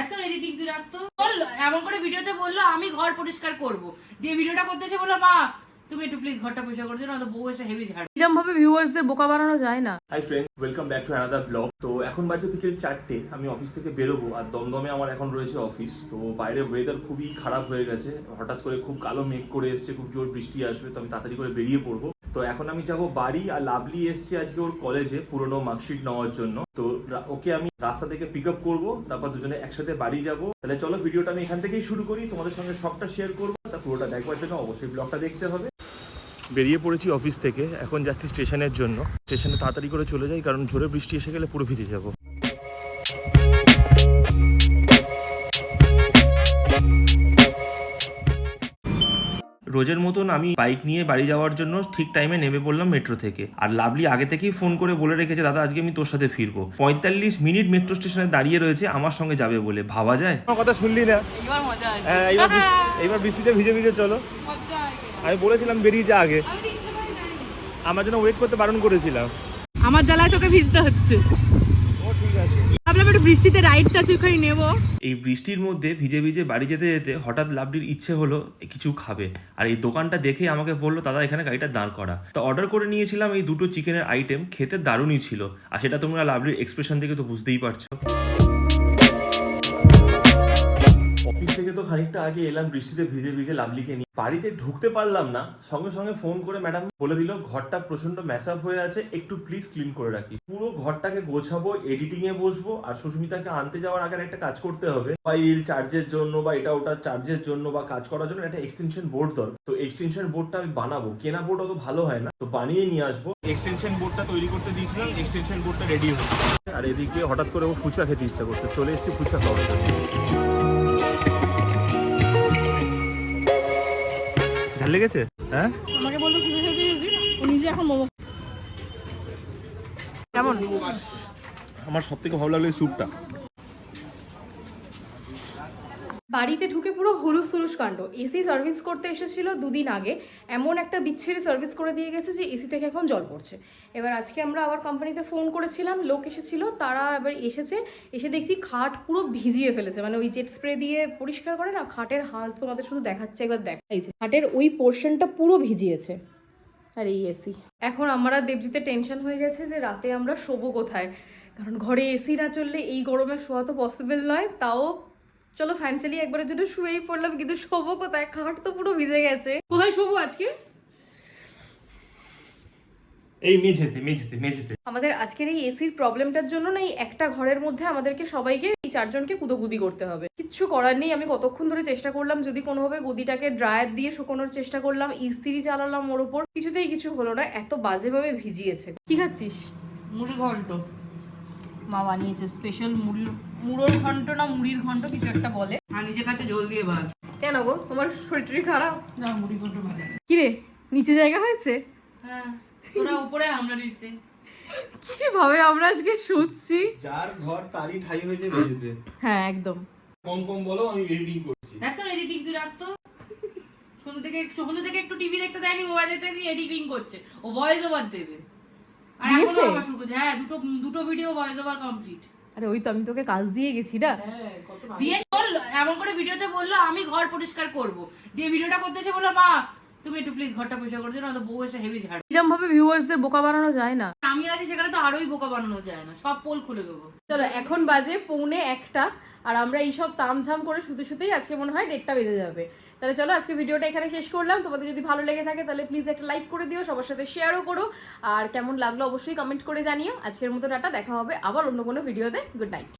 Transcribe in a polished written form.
এত এডিটিং তুই রাখতো বল, এমন করে ভিডিওতে বললো আমি ঘর পরিষ্কার করব, দিয়ে ভিডিওটা করতে এসে বললো মা তুমি একটু প্লিজ ঘরটা পরিষ্কার করে দিও না, তো বউ এসে হেভি ঝাড়। এরকম ভাবে ভিউয়ার্সদের বোকা বানানো যায় না। Hi friend, welcome back to another blog. তো এখন বাজে বিকেল 4টে, আমি অফিস থেকে বেরোবো আর দমদমে আমার এখন রয়েছে অফিস। তো বাইরে ওয়েদার খুবই খারাপ হয়ে গেছে, হঠাৎ করে খুব কালো মেঘ করে এসছে, খুব জোর বৃষ্টি আসবে, তো আমি তাড়াতাড়ি করে বেরিয়ে পড়বো। তো এখন আমি যাব বাড়ি, আর লাভলি এসছে আজকে ওর কলেজে পুরোনো মার্কশিট নেওয়ার জন্য। তো ওকে আমি রাস্তা থেকে পিক আপ করবো, তারপর দুজনে একসাথে বাড়ি যাব। তাহলে চলো ভিডিওটা আমি এখান থেকেই শুরু করি, তোমাদের সঙ্গে সবটা শেয়ার করবো। তা পুরোটা দেখবার জন্য অবশ্যই ব্লগটা দেখতে হবে। বেরিয়ে পড়েছি অফিস থেকে, এখন যাচ্ছি স্টেশনের জন্য। স্টেশনে তাড়াতাড়ি করে চলে যাই, কারণ জোরে বৃষ্টি এসে গেলে পুরো ভিজে যাব। রোজের মতন আমি বাইক নিয়ে বাড়ি যাওয়ার জন্য ঠিক টাইমে নেমে পড়লাম মেট্রো থেকে। আর লাভলি আগে থেকেই ফোন করে বলে রেখেছে, দাদা আজকে আমি তোর সাথে ফিরবো। 45 মিনিট মেট্রো স্টেশনে দাঁড়িয়ে রয়েছে আমার সঙ্গে যাবে বলে। ভাবা যায়? আমার কথা শুনলি না? এইবার মজা আসবে। হ্যাঁ, এইবার বৃষ্টিতে ভিজে ভিজে চলো। আমি বলেছিলাম বেরিয়ে যা আগে, আমার জন্য ওয়েট করতে বারণ করেছিলাম। আমার জ্বালায় তোকে ভিজতে হচ্ছে। ও ঠিক আছে, ভাবলাম একটু বৃষ্টিতে রাইডটা তুইখানি নেবো। এই বৃষ্টির মধ্যে ভিজে ভিজে বাড়ি যেতে যেতে হঠাৎ লাভলির ইচ্ছে হলো কিছু খাবে, আর এই দোকানটা দেখে আমাকে বললো দাদা এখানে গাড়িটা দাঁড় করা। তো অর্ডার করে নিয়েছিলাম এই দুটো চিকেনের আইটেম, খেতে দারুণই ছিল। আর সেটা তোমরা লাভলির এক্সপ্রেশন থেকে তো বুঝতেই পারছো। অফিস থেকে তো খানিকটা আগে এলাম বৃষ্টিতে ভিজে ভিজে লাভলিকে নিয়ে। বাড়িতে ঢুকতে পারলাম না, সঙ্গে সঙ্গে ফোন করে ম্যাডাম বলে দিল ঘরটা প্রচন্ড ম্যাশ আপ হয়ে আছে, একটু প্লিজ ক্লিন করে রাখি। পুরো ঘরটাকে গোছাবো, এডিটিং এ বসবো, আর সুস্মিতাকে আনতে যাওয়ার আগে একটা কাজ করতে হবে। ফাইল চার্জের জন্য বা এটা ওটা চার্জের জন্য বা কাজ করার জন্য একটা এক্সটেনশন বোর্ড দরকার। তো এক্সটেনশন বোর্ডটা আমি বানাবো, কেনা বোর্ড অত ভালো হয় না, তো বানিয়ে নিয়ে আসবো। এক্সটেনশন বোর্ডটা তৈরি করতে দিয়েছিলাম, এক্সটেনশন বোর্ডটা রেডি হচ্ছে। আর এদিকে হঠাৎ করে ও ফুচকা খেতে ইচ্ছা করছে, চলে এসেছি ফুচকা খাওয়ার জন্য। ঝাল লেগেছে? হ্যাঁ, আমাকে বললো কি খেতে ও নিজে এখন মোমো। কেমন? আমার সব থেকে ভালো লাগলো এই স্যুপটা। বাড়িতে ঢুকে পুরো হুলুস তুলুস কাণ্ড। এসি সার্ভিস করতে এসেছিল দুদিন আগে, এমন একটা বিচ্ছিরি সার্ভিস করে দিয়ে গেছে যে এসি থেকে এখন জল পড়ছে। এবার আজকে আমরা আবার কোম্পানিতে ফোন করেছিলাম, লোক এসেছিল, তারা এবার এসে দেখছি খাট পুরো ভিজিয়ে ফেলেছে। মানে ওই জেট স্প্রে দিয়ে পরিষ্কার করে না, খাটের হাল তোমাদের শুধু দেখাচ্ছে, একবার দেখাইছে খাটের ওই পোর্শনটা পুরো ভিজিয়েছে। আর এই এসি, এখন আমরা দেবজিতে টেনশন হয়ে গেছে যে রাতে আমরা শোবো কোথায়, কারণ ঘরে এসি না চললে এই গরমে শোয়া তো পসিবল নয়। তাও চলো ফ্যান চালিয়ে একবারের জন্য শুয়েই পড়লাম, কিন্তু শোবো কোথায়? খাট তো পুরো ভিজে গেছে। কোথায় শোবো আজকে? এই মেঝেতে। আমাদের আজকের এই এসির প্রবলেমটার জন্য না, এই একটা ঘরের মধ্যে আমাদেরকে সবাইকে, এই চারজনকে কুদোকুদি করতে হবে। কিচ্ছু করার নেই। আমি কতক্ষণ ধরে চেষ্টা করলাম যদি কোনোভাবে গদিটাকে ড্রায়ার দিয়ে শুকোনোর চেষ্টা করলাম, ইস্ত্রি চালালাম ওর ওপর, কিছুতেই কিছু হলো না, এত বাজেভাবে ভিজিয়েছে। কি খাচ্ছিস? মুড়ি ঘন্ট মা বানিয়েছে স্পেশাল মুড়োর ঘন্ট না মুড়ির ঘন্ট কিছু একটা বলে। আর নিজে কাছে জল দিয়ে ভাত। কেন গো, তোমার শরীর খারাপ? না, মুড়ি ঘন্ট ভালো। কিরে নিচে জায়গা হয়েছে? হ্যাঁ, তোরা উপরে আমরা নিচে। কিভাবে আমরা আজকে শুচ্ছি? যার ঘর তারই ঠাই হয়েছে মেঝেতে। হ্যাঁ একদম। কম কম বলো, আমি এডিটিং করছি। এত এডিটিং তুই রাখতো সন্ধ্যে থেকে একটু টিভি দেখতে দেয়নি, মোবাইল দেখতে এডিটিং করছে, ও ভয়েস ওভার দেবে। আর এখনো আবার শুরু করছে। হ্যাঁ, দুটো ভিডিও ভয়েস ওভার কমপ্লিট। আরে ওই তো আমি তোকে কাজ দিয়ে গেছি না। দিয়ে বললো, এমন করে ভিডিওতে বললো আমি ঘর পরিষ্কার করব, দিয়ে ভিডিওটা করতে এসে বললো মা তুমি একটু প্লিজ ঘরটা পরিষ্কার করে দিও না, তো বউ এসে হেভি ঝাড়। এরকম ভাবে ভিউয়ার্সদের বোকা বানানো যায় না। আমি আছি সেখানে তো আরোই বোকা বানানো যায় না, সব পোল খুলে দেবো। চলো এখন বাজে 1:45, আর আমরা এইসব তামঝাম করে শুতেই আজকে মনে হয় 1:30 বেজে যাবে। তাহলে চলো আজকে ভিডিওটা এখানে শেষ করলাম। তোমাদের যদি ভালো লেগে থাকে তাহলে প্লিজ একটা লাইক করে দিও, সবার সাথে শেয়ারও করো, আর কেমন লাগলো অবশ্যই কমেন্ট করে জানিও। আজকের মতো টাটা, দেখা হবে আবার অন্য কোনো ভিডিওতে। Good night.